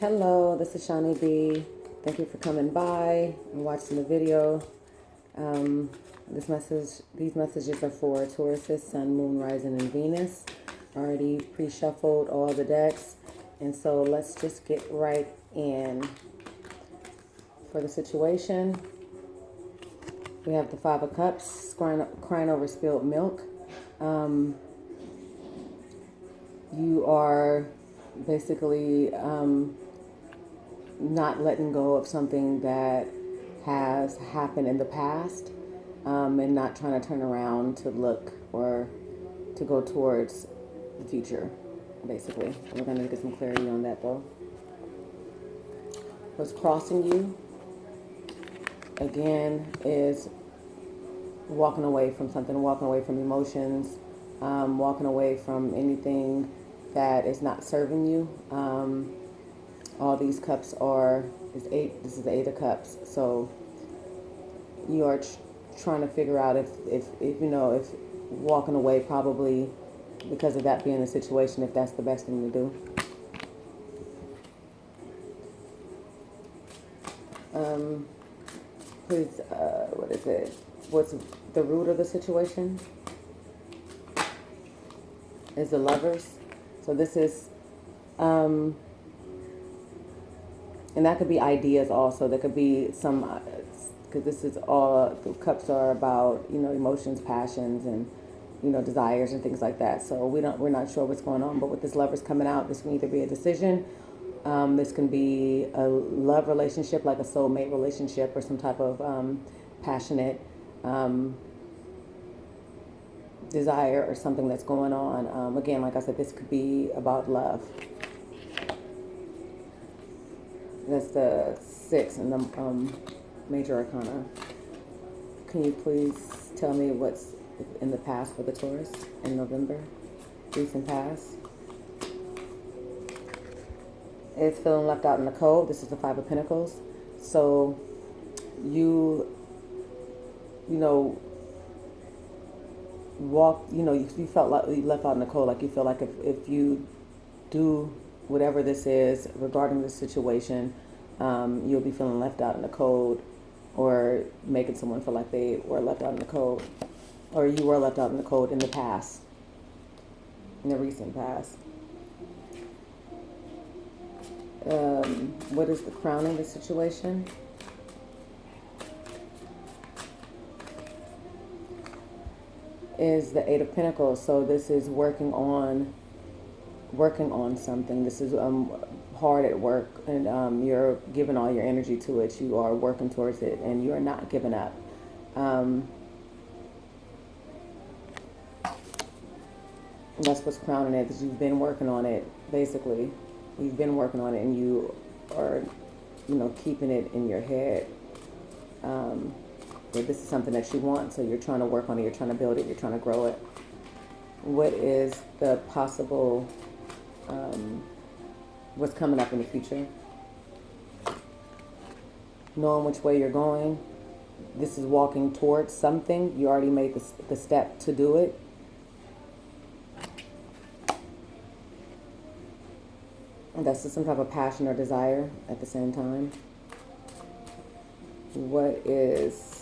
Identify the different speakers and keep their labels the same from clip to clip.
Speaker 1: Hello, this is Shawny B. Thank you for coming by and watching the video. These messages are for Taurus, Sun, Moon, Rising, and Venus. Already pre-shuffled all the decks, and so let's just get right in. For the situation, we have the Five of Cups, crying over spilled milk. You are basically not letting go of something that has happened in the past, and not trying to turn around to look or to go towards the future, basically. We're going to get some clarity on that, though. What's crossing you, again, is walking away from something, walking away from emotions, walking away from anything that is not serving you. All these cups is eight. This is the Eight of Cups. So you are trying to figure out if walking away, probably because of that being the situation, if that's the best thing to do. Please, what is it? What's the root of the situation? Is the Lovers. So this is, and that could be ideas also. There could be some, because this is all, the cups are about, emotions, passions, and, desires and things like that. So we're not sure what's going on, but with this Lovers coming out, this can either be a decision. This can be a love relationship, like a soulmate relationship, or some type of passionate desire or something that's going on. Again, like I said, this could be about love. That's the Six in the Major Arcana. Can you please tell me what's in the past for the Taurus in November? Recent past. It's feeling left out in the cold. This is the Five of Pentacles. So you felt like you left out in the cold. Like you feel like if you do whatever this is regarding this situation, you'll be feeling left out in the cold, or making someone feel like they were left out in the cold, or you were left out in the cold in the past, in the recent past. What is the crowning the situation? Is the Eight of Pentacles. So this is working on something. This is hard at work, and you're giving all your energy to it. You are working towards it, and you are not giving up. That's what's crowning it, because you've been working on it, basically. You've been working on it, and you are, keeping it in your head. That this is something that you want, so you're trying to work on it, you're trying to build it, you're trying to grow it. What is the possible, what's coming up in the future? Knowing which way you're going. This is walking towards something. You already made the step to do it. And that's just some type of passion or desire at the same time. What is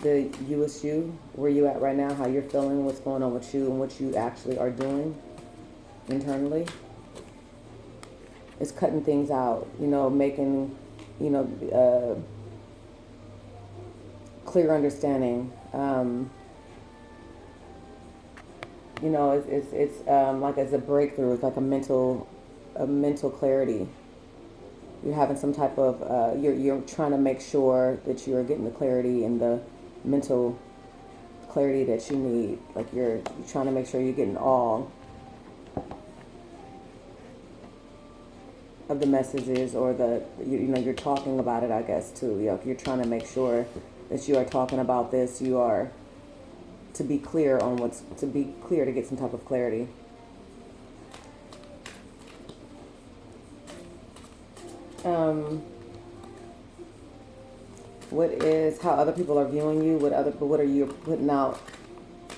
Speaker 1: the you is you, where you at right now, how you're feeling, what's going on with you, and what you actually are doing internally? It's cutting things out, making, clear understanding. It's like as a breakthrough. It's like a mental clarity. You're having some type of, you're trying to make sure that you're getting the clarity and the mental clarity that you need. Like you're trying to make sure you're getting all of the messages, or you're talking about it, I guess, too. You're trying to make sure that you are talking about this. You are to be clear on to get some type of clarity. What is how other people are viewing you? What are you putting out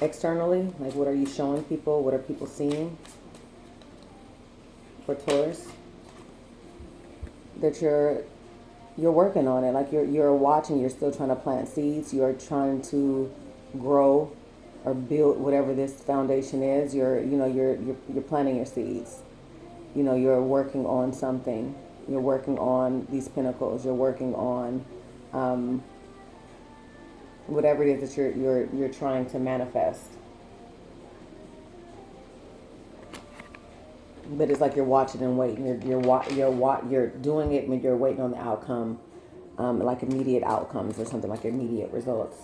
Speaker 1: externally? Like, what are you showing people? What are people seeing for Taurus? that you're working on it. Like you're watching. You're still trying to plant seeds. You're trying to grow or build whatever this foundation is. You're planting your seeds. You're working on something. You're working on these pinnacles. You're working on whatever it is that you're trying to manifest. But it's like you're watching and waiting. You're doing it, but you're waiting on the outcome, like immediate outcomes or something, like immediate results.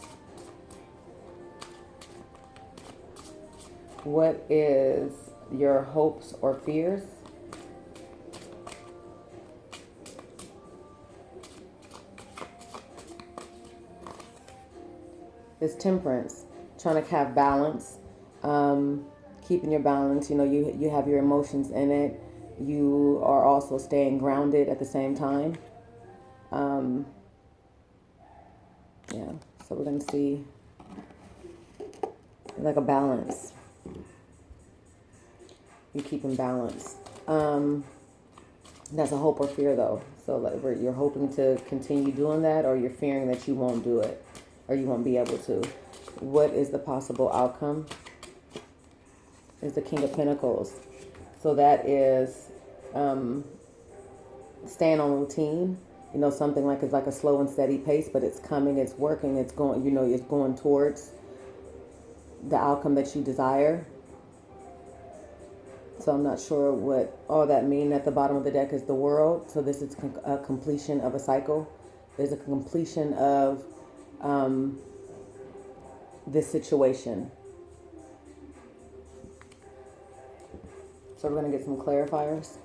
Speaker 1: What is your hopes or fears? It's temperance, trying to have balance, keeping your balance. You have your emotions in it. You are also staying grounded at the same time. Yeah, so we're going to see like a balance. You keep in balance. That's a hope or fear, though. So like you're hoping to continue doing that, or you're fearing that you won't do it, or you won't be able to. What is the possible outcome? Is the King of Pentacles. So that is staying on routine. Something like it's like a slow and steady pace, but it's coming, it's working, it's going. It's going towards the outcome that you desire. So I'm not sure what all that means. At the bottom of the deck is the World. So this is a completion of a cycle. There's a completion of this situation. So we're going to get some clarifiers.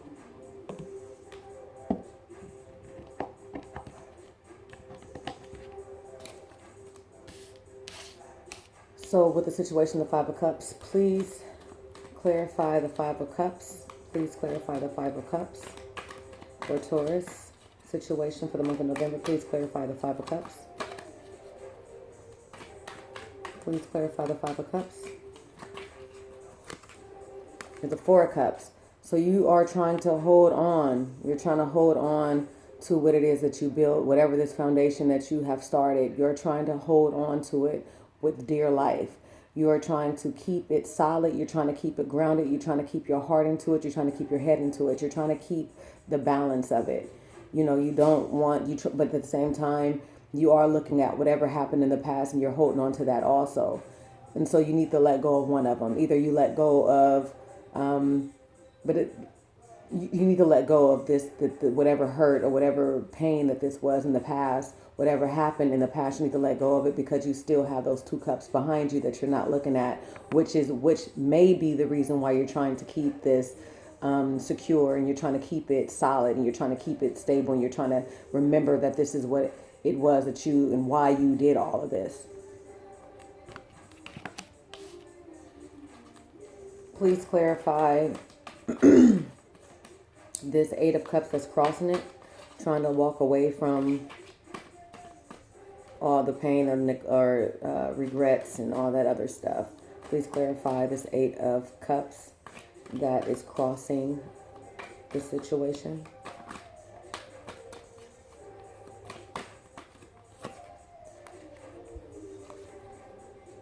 Speaker 1: So with the situation, the Five of Cups, please clarify the Five of Cups. Please clarify the Five of Cups. For Taurus situation for the month of November, please clarify the Five of Cups. Please clarify the Five of Cups. And the Four of Cups. So you are trying to hold on. You're trying to hold on to what it is that you built, whatever this foundation that you have started. You're trying to hold on to it with dear life. You are trying to keep it solid. You're trying to keep it grounded. You're trying to keep your heart into it. You're trying to keep your head into it. You're trying to keep the balance of it. You don't want but at the same time, you are looking at whatever happened in the past and you're holding on to that also. And so you need to let go of one of them. Either you let go of, you need to let go of this, whatever hurt or whatever pain that this was in the past, whatever happened in the past, you need to let go of it because you still have those two cups behind you that you're not looking at, which may be the reason why you're trying to keep this secure, and you're trying to keep it solid, and you're trying to keep it stable, and you're trying to remember that this is what it was that you and why you did all of this. Please clarify this Eight of Cups that's crossing it, trying to walk away from all the pain or regrets and all that other stuff. Please clarify this Eight of Cups that is crossing the situation.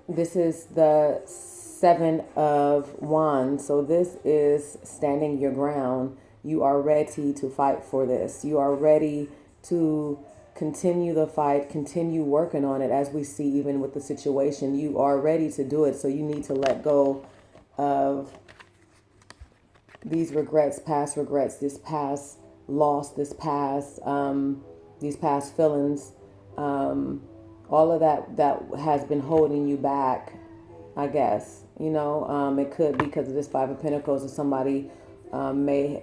Speaker 1: This is the Seven of Wands. So this is standing your ground. You are ready to fight for this. You are ready to continue the fight, continue working on it, as we see even with the situation. You are ready to do it. So you need to let go of these regrets, this past loss, these past feelings, all of that has been holding you back, I guess. It could be because of this Five of Pentacles, or somebody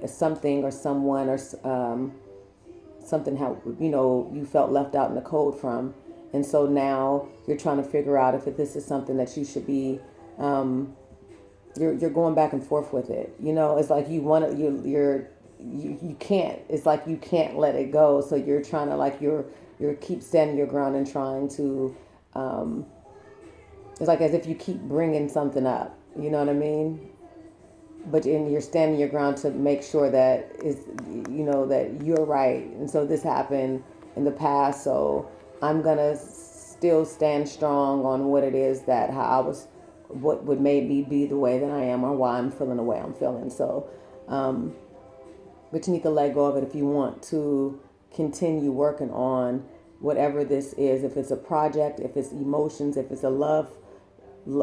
Speaker 1: something or someone or something you felt left out in the cold from, and so now you're trying to figure out if this is something that you should be. You're going back and forth with it. It's like you want to. You can't. It's like you can't let it go. So you're trying to you're keep standing your ground and trying to. It's like as if you keep bringing something up. You know what I mean? but you're standing your ground to make sure that is, that you're right. And so this happened in the past, so I'm gonna still stand strong on what it is that how I was, what would make me be the way that I am, or why I'm feeling the way I'm feeling. So, but you need to let go of it if you want to continue working on whatever this is. If it's a project, if it's emotions, if it's a love,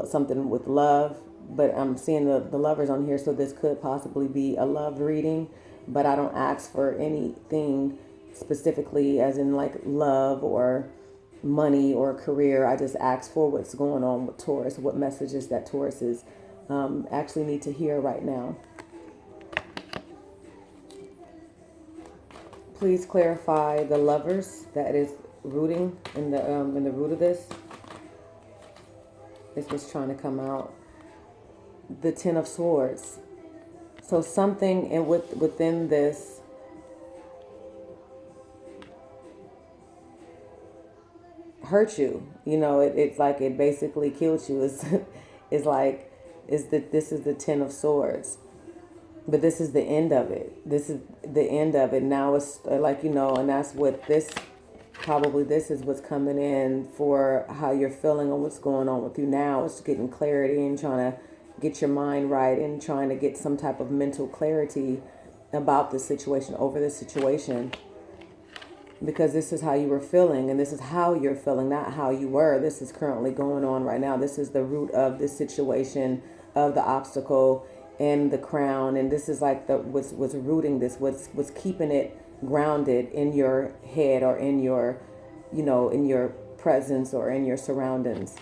Speaker 1: something with love. But I'm seeing the lovers on here, so this could possibly be a love reading, but I don't ask for anything specifically as in like love or money or career. I just ask for what's going on with Taurus, what messages that Taurus is actually need to hear right now. Please clarify the lovers that is rooting in the root of this. This was trying to come out. The Ten of Swords. So something within this hurt you. It's like it basically killed you. This is the Ten of Swords. But this is the end of it. This is the end of it. Now it's like, and that's what this is what's coming in for how you're feeling and what's going on with you now. It's getting clarity and trying to get your mind right and trying to get some type of mental clarity about the situation, over the situation. Because this is how you were feeling and this is how you're feeling, not how you were. This is currently going on right now. This is the root of this situation, of the obstacle and the crown. And this is like what's rooting this, what's keeping it grounded in your head or in your, in your presence or in your surroundings.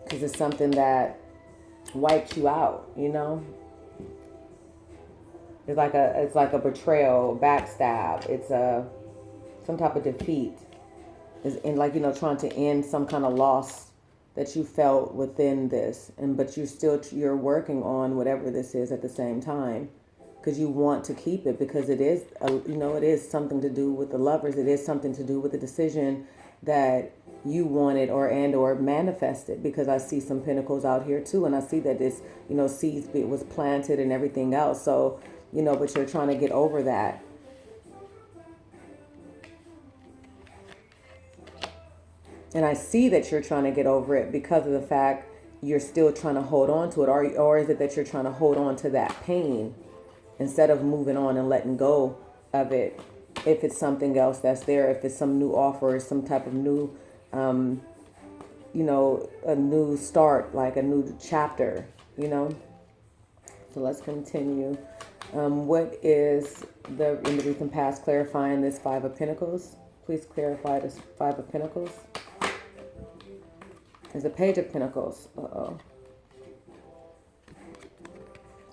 Speaker 1: Because it's something that wiped you out, It's like a betrayal, backstab. It's some type of defeat. Is in trying to end some kind of loss that you felt within this, but you're working on whatever this is at the same time, because you want to keep it, because it is it is something to do with the lovers. It is something to do with the decision that you wanted or manifested, because I see some pentacles out here too, and I see that this seeds was planted and everything else. So but you're trying to get over that. And I see that you're trying to get over it because of the fact you're still trying to hold on to it. Or is it that you're trying to hold on to that pain instead of moving on and letting go of it? If it's something else that's there, if it's some new offer, some type of new, a new start, like a new chapter, So let's continue. What is in the recent past clarifying this Five of Pentacles? Please clarify this Five of Pentacles. There's a Page of Pentacles.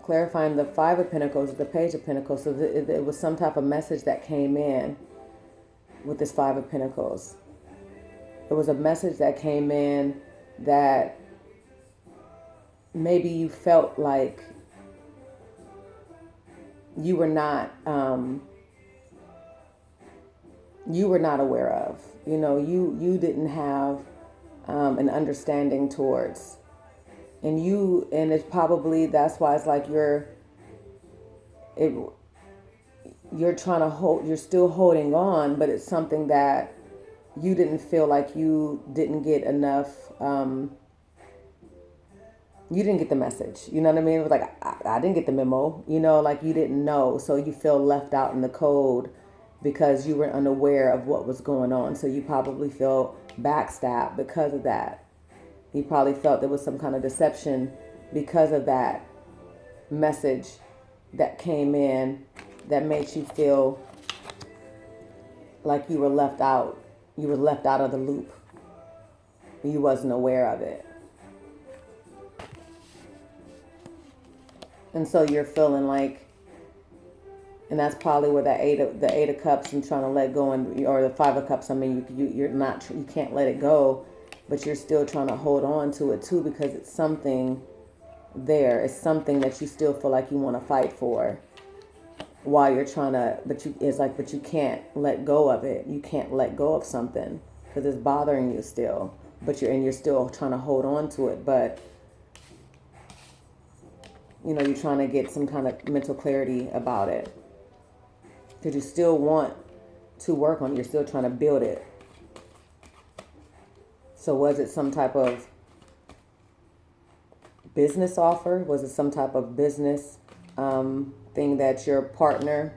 Speaker 1: Clarifying the Five of Pentacles, the Page of Pentacles. So it was some type of message that came in with this Five of Pentacles. It was a message that came in that maybe you felt like you were not aware of. You didn't have an understanding towards, and it's probably, that's why it's like you're trying to hold, you're still holding on, but it's something that you didn't feel like you didn't get enough, you didn't get the message, you know what I mean? It was like, I didn't get the memo, like you didn't know, so you feel left out in the cold because you were unaware of what was going on. So you probably feel backstabbed because of that. You probably felt there was some kind of deception because of that message that came in that made you feel like you were left out. You were left out of the loop. You wasn't aware of it. And so you're feeling like, and that's probably where the eight of cups and trying to let go, or the Five of Cups. I mean, you can't let it go, but you're still trying to hold on to it too, because it's something there. It's something that you still feel like you want to fight for while you're trying to, but you can't let go of it. You can't let go of something because it's bothering you still, but you're still trying to hold on to it. But you're trying to get some kind of mental clarity about it. Because you still want to work on it. You're still trying to build it. So was it some type of business offer? Was it some type of business thing that your partner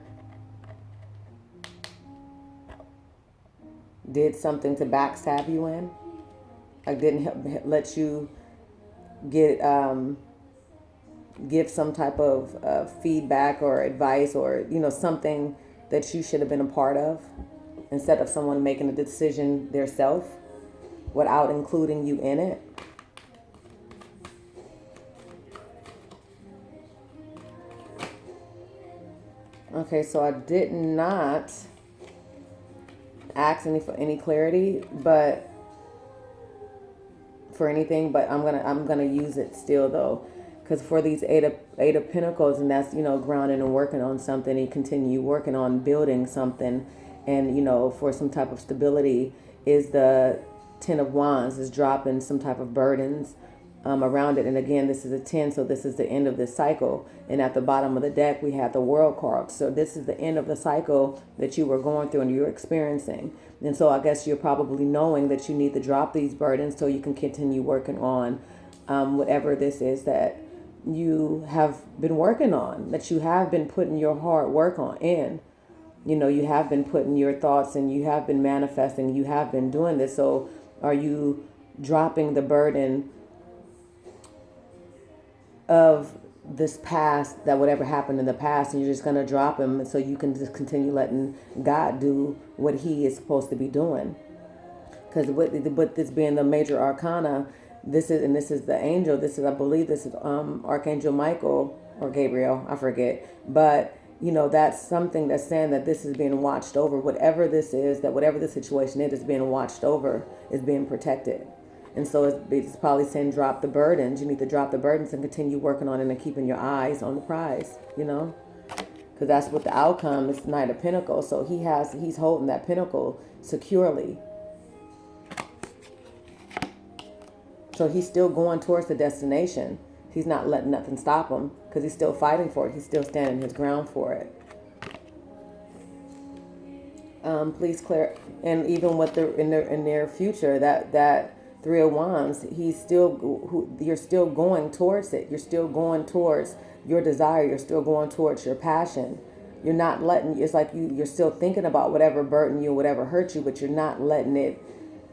Speaker 1: did something to backstab you in? Like didn't let you get give some type of feedback or advice or something that you should have been a part of, instead of someone making a decision themselves without including you in it. Okay, so I did not ask for any clarity, but for anything, but I'm gonna use it still though, because for these eight of Pentacles, and that's grounding and working on something, and continue working on building something, and for some type of stability, is the Ten of Wands, is dropping some type of burdens around it. And again, this is a 10, so this is the end of this cycle. And at the bottom of the deck, we have the World card. So this is the end of the cycle that you were going through and you're experiencing. And so I guess you're probably knowing that you need to drop these burdens so you can continue working on whatever this is that you have been working on, that you have been putting your hard work on in. You have been putting your thoughts, and you have been manifesting, you have been doing this. So are you dropping the burden of this past, that whatever happened in the past, and you're just going to drop him so you can just continue letting God do what he is supposed to be doing? Because with this being the major arcana, this is the angel, I believe this is Archangel Michael or Gabriel, I forget, but that's something that's saying that this is being watched over. Whatever this is, that whatever the situation is being watched over, is being protected. And so it's probably saying drop the burdens. You need to drop the burdens and continue working on it and keeping your eyes on the prize, because that's what the outcome is, Knight of Pentacles. So he's holding that pentacle securely. So he's still going towards the destination. He's not letting nothing stop him, because he's still fighting for it. He's still standing his ground for it. Please clear, and even with in their future, that Three of Wands, you're still going towards it. You're still going towards your desire. You're still going towards your passion. You're not letting, it's like you're still thinking about whatever burdened you, whatever hurt you, but you're not letting it.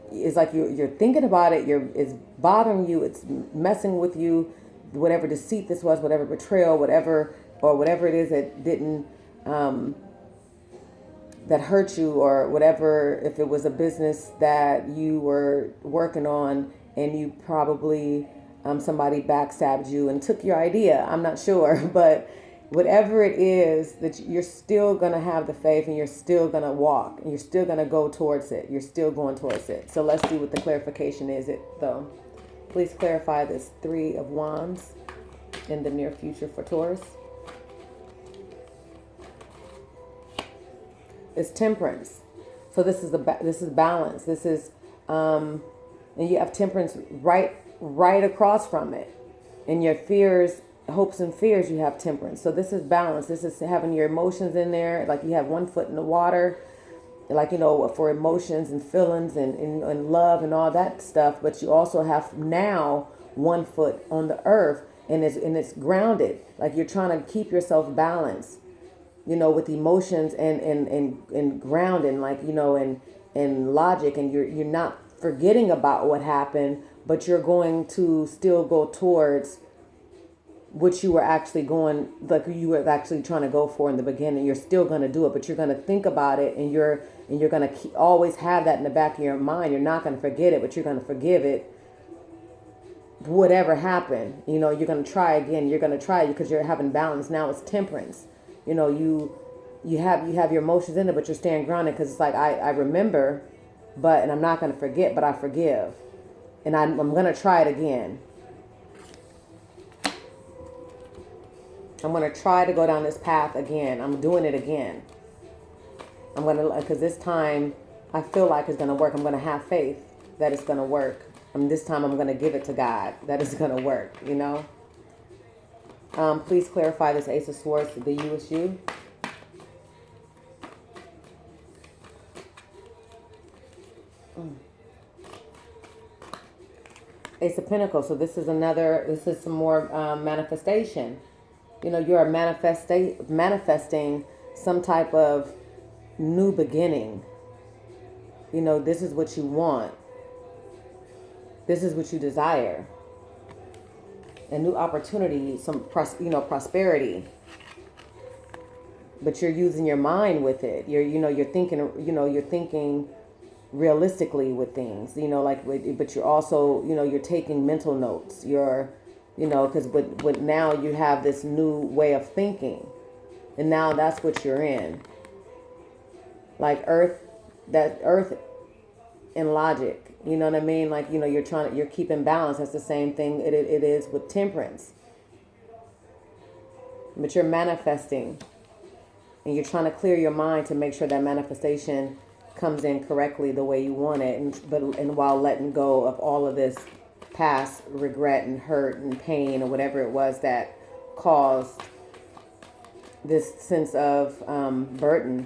Speaker 1: It's like you're thinking about it. It's bothering you. It's messing with you. Whatever deceit this was, whatever betrayal, whatever it is that didn't, that hurt you, or whatever, if it was a business that you were working on and you probably, somebody backstabbed you and took your idea. I'm not sure, but whatever it is, that you're still going to have the faith, and you're still going to walk, and you're still going to go towards it. You're still going towards it. So let's see what the clarification is though. Please clarify this Three of Wands in the near future for Taurus. It's Temperance. So this is balance. This is and you have Temperance right across from it. In your fears, hopes and fears, you have Temperance. So this is balance. This is having your emotions in there, like you have one foot in the water, like for emotions and feelings and love and all that stuff. But you also have now one foot on the earth, and it's grounded. Like you're trying to keep yourself balanced, with emotions and grounding, like, and logic, and you're not forgetting about what happened, but you're going to still go towards what you were actually trying to go for in the beginning. You're still going to do it, but you're going to think about it, and you're going to always have that in the back of your mind. You're not going to forget it, but you're going to forgive it. Whatever happened, you're going to try again. You're going to try, because you're having balance. Now it's Temperance. You have your emotions in it, but you're staying grounded, because it's like, I remember, and I'm not going to forget, but I forgive. And I'm going to try it again. I'm going to try to go down this path again. I'm doing it again. I'm going to, because this time I feel like it's going to work. I'm going to have faith that it's going to work. This time I'm going to give it to God that it's going to work, Please clarify this Ace of Swords, the you is you. Ace of Pentacles. So this is some more manifestation. You know, you're manifesting some type of new beginning. You know, this is what you want. This is what you desire. A new opportunity, prosperity. But you're using your mind with it. You're thinking realistically with things, but you're also, you're taking mental notes. Because with now you have this new way of thinking, and now that's what you're in. Like earth and logic. You know what I mean? Like, you're keeping balance. That's the same thing it is with temperance. But you're manifesting, and you're trying to clear your mind to make sure that manifestation comes in correctly the way you want it, and while letting go of all of this past regret and hurt and pain or whatever it was that caused this sense of burden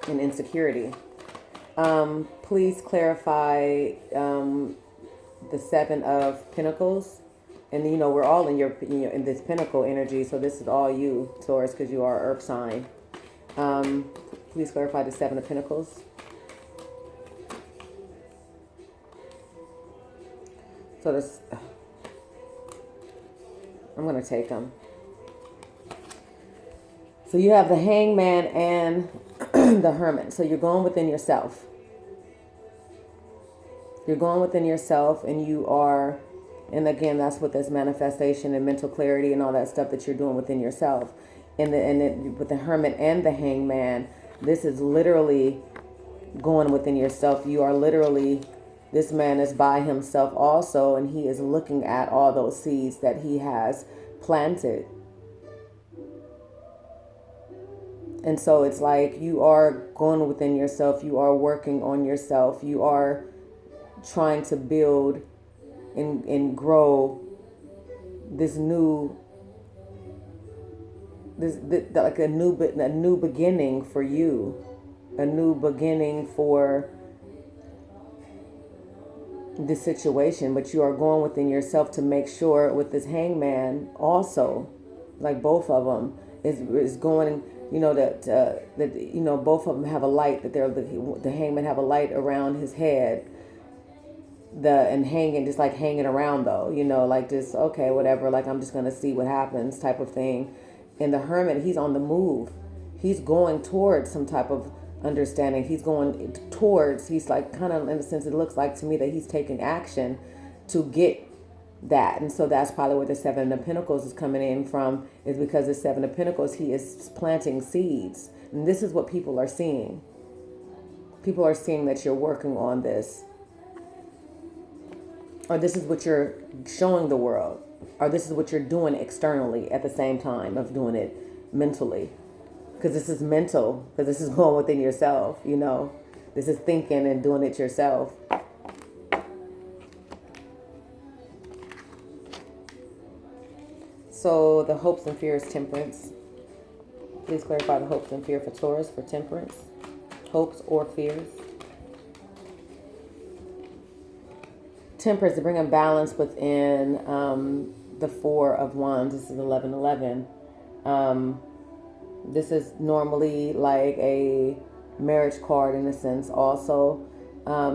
Speaker 1: and insecurity. Please clarify the Seven of Pentacles. And, we're all in this Pentacle energy. So this is all you, Taurus, because you are Earth sign. Please clarify the Seven of Pentacles. So this, I'm going to take them. So you have the Hangman and the Hermit. So you're going within yourself. You're going within yourself, and you are, and again, that's what this manifestation and mental clarity and all that stuff that you're doing within yourself. With the Hermit and the Hangman, this is literally going within yourself. You are literally, this man is by himself also, and he is looking at all those seeds that he has planted. And so it's like you are going within yourself. You are working on yourself. You are trying to build and grow this new, like a new beginning for you, a new beginning for this situation. But you are going within yourself to make sure with this Hangman also, like both of them is going, that both of them have a light, that the Hangman have a light around his head. And hanging around though, like just, okay, whatever, like I'm just going to see what happens type of thing. And the Hermit, he's on the move. He's going towards some type of understanding. He's like, kind of in a sense, it looks like to me that he's taking action to get that. And so that's probably where the Seven of Pentacles is coming in from, is because the Seven of Pentacles, he is planting seeds. And this is what people are seeing. People are seeing that you're working on this. Or this is what you're showing the world. Or this is what you're doing externally at the same time of doing it mentally. Because this is mental. Because this is going within yourself, This is thinking and doing it yourself. So the hopes and fears, Temperance. Please clarify the hopes and fear for Taurus for Temperance. Hopes or fears. Temperance, to bring a balance within the Four of Wands. This is 1111. This is normally like a marriage card in a sense also.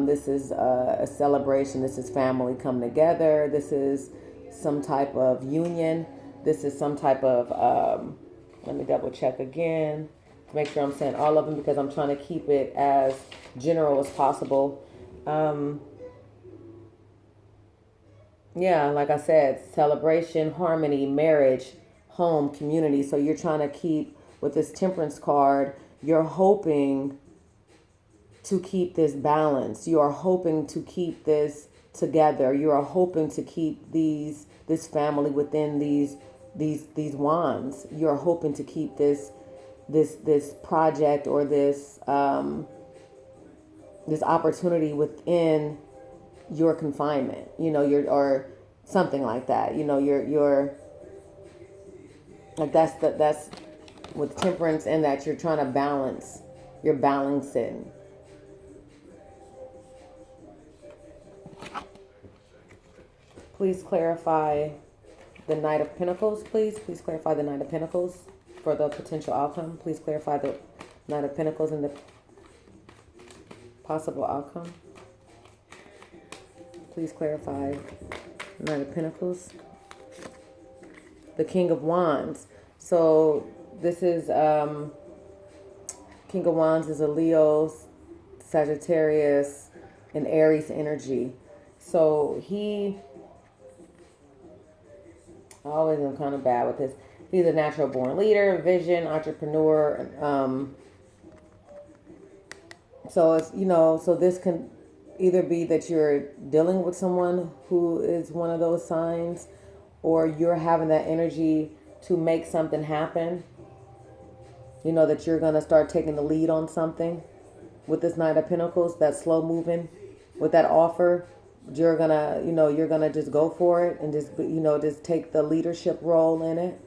Speaker 1: This is a celebration. This is family coming together. This is some type of union. This is some type of, let me double check again to make sure I'm saying all of them, because I'm trying to keep it as general as possible. Yeah, like I said, celebration, harmony, marriage, home, community. So you're trying to keep, with this Temperance card, you're hoping to keep this balance. You are hoping to keep this together. You are hoping to keep this family within these wands. You're hoping to keep this project or this opportunity within your confinement, or something like that. You're Like that's with temperance, and that you're trying to balance. You're balancing. Please clarify the Knight of Pentacles, please. Please clarify the Knight of Pentacles for the potential outcome. Please clarify the Knight of Pentacles and the possible outcome. Please clarify Knight of Pentacles. The King of Wands. So this is King of Wands is a Leo, Sagittarius, and Aries energy. So he, I always am kind of bad with this. He's a natural born leader, vision, entrepreneur. So it's, so this can either be that you're dealing with someone who is one of those signs, or you're having that energy to make something happen. That you're going to start taking the lead on something with this Knight of Pentacles, that slow moving with that offer. You're going to, you're going to just go for it and just, just take the leadership role in it.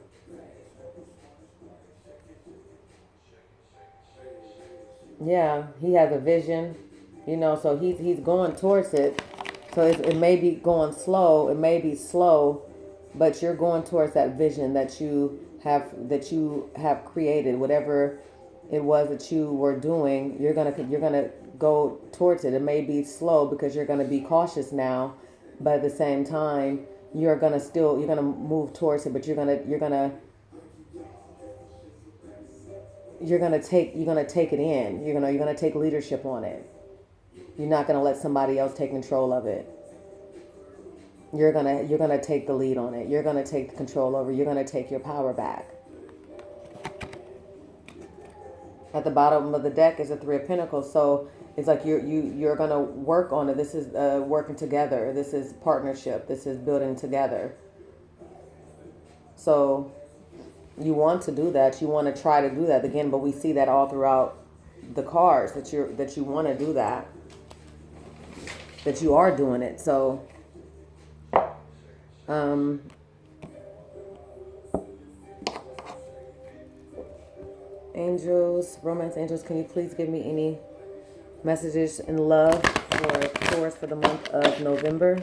Speaker 1: Yeah, he has a vision, so he's going towards it. So it may be going slow, it may be slow, but you're going towards that vision that you have created. Whatever it was that you were doing, you're gonna go towards it. It may be slow because you're gonna be cautious now, but at the same time, you're gonna move towards it. But you're gonna take it in. You're gonna take leadership on it. You're not gonna let somebody else take control of it. You're gonna take the lead on it. You're gonna take the control over. You're gonna take your power back. At the bottom of the deck is a Three of Pentacles. So it's like you're gonna work on it. This is working together. This is partnership. This is building together. So you want to do that. You want to try to do that again. But we see that all throughout the cards that you want to do that. That you are doing it. So. Angels, romance angels, can you please give me any messages in love for Taurus for the month of November?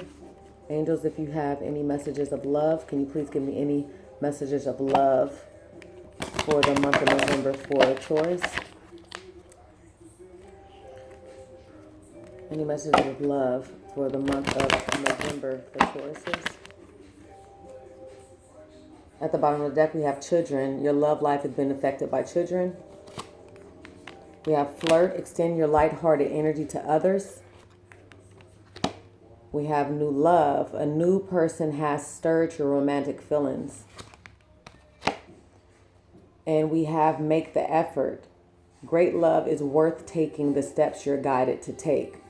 Speaker 1: Angels, if you have any messages of love, can you please give me any messages of love for the month of November for Taurus? Any messages of love for the month of November for Tauruses? At the bottom of the deck, we have children. Your love life has been affected by children. We have flirt. Extend your lighthearted energy to others. We have new love. A new person has stirred your romantic feelings. And we have make the effort. Great love is worth taking the steps you're guided to take.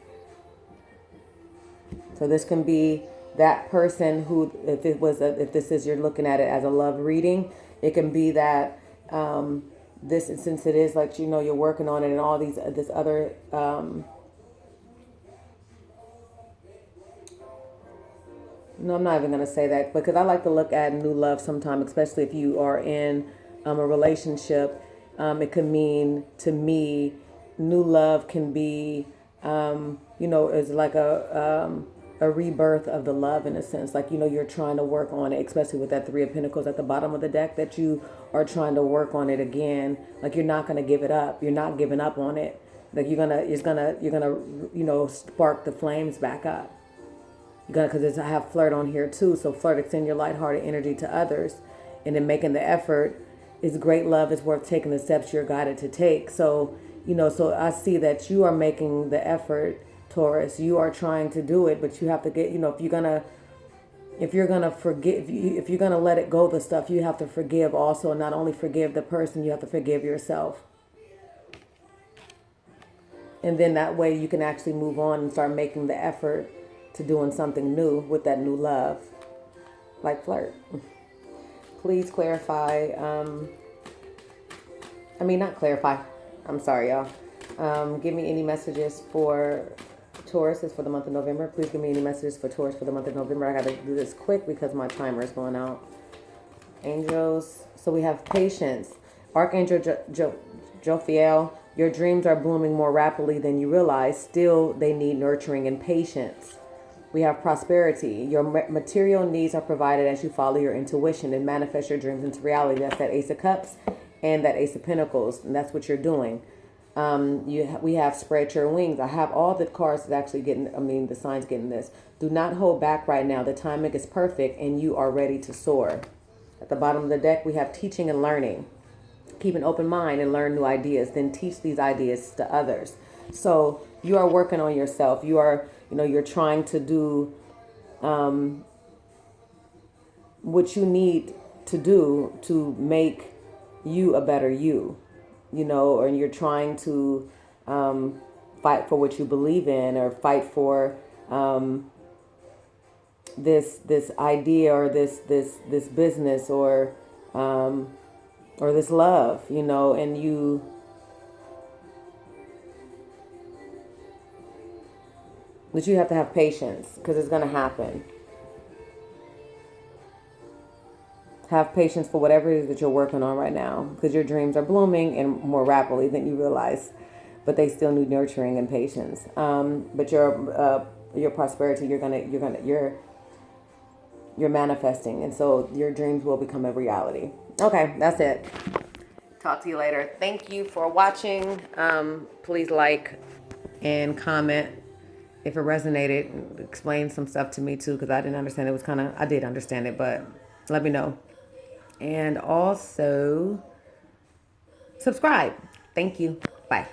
Speaker 1: So this can be that person who, if this is, you're looking at it as a love reading, it can be that since it is like, you're working on it and all this other, no, I'm not even going to say that, because I like to look at new love sometime, especially if you are in a relationship. It could mean, to me, new love can be, is like a rebirth of the love, in a sense. Like, you're trying to work on it, especially with that Three of Pentacles at the bottom of the deck, that you are trying to work on it again. Like, you're not going to give it up. You're not giving up on it. Like, you're gonna spark the flames back up. Because I have flirt on here too. So flirt, extend your lighthearted energy to others, and then making the effort is great. Love is worth taking the steps you're guided to take. So, so I see that you are making the effort, Taurus. You are trying to do it, but you have to get, if you're gonna forgive, if you're gonna let it go, the stuff, you have to forgive also. Not only forgive the person, you have to forgive yourself. And then that way you can actually move on and start making the effort to doing something new with that new love, like flirt. Please clarify. Not clarify. I'm sorry, y'all. Give me any messages for Taurus is for the month of November. Please give me any messages for Taurus for the month of November. I got to do this quick because my timer is going out. Angels. So we have patience. Archangel Jophiel, your dreams are blooming more rapidly than you realize. Still, they need nurturing and patience. We have prosperity. Your material needs are provided as you follow your intuition and manifest your dreams into reality. That's that Ace of Cups and that Ace of Pentacles. And that's what you're doing. We have spread your wings. I have all the cards that actually getting, the signs getting this. Do not hold back right now. The timing is perfect and you are ready to soar. At the bottom of the deck, we have teaching and learning. Keep an open mind and learn new ideas. Then teach these ideas to others. So you are working on yourself. You are, you're trying to do what you need to do to make you a better you. Or you're trying to fight for what you believe in, or fight for this idea, or this business, or this love, and but you have to have patience because it's going to happen. Have patience for whatever it is that you're working on right now, because your dreams are blooming and more rapidly than you realize, but they still need nurturing and patience. But your prosperity, you're manifesting, and so your dreams will become a reality. Okay, that's it. Talk to you later. Thank you for watching. Please like and comment if it resonated. Explain some stuff to me too, because I didn't understand it. I did understand it, but let me know. And also subscribe. Thank you. Bye.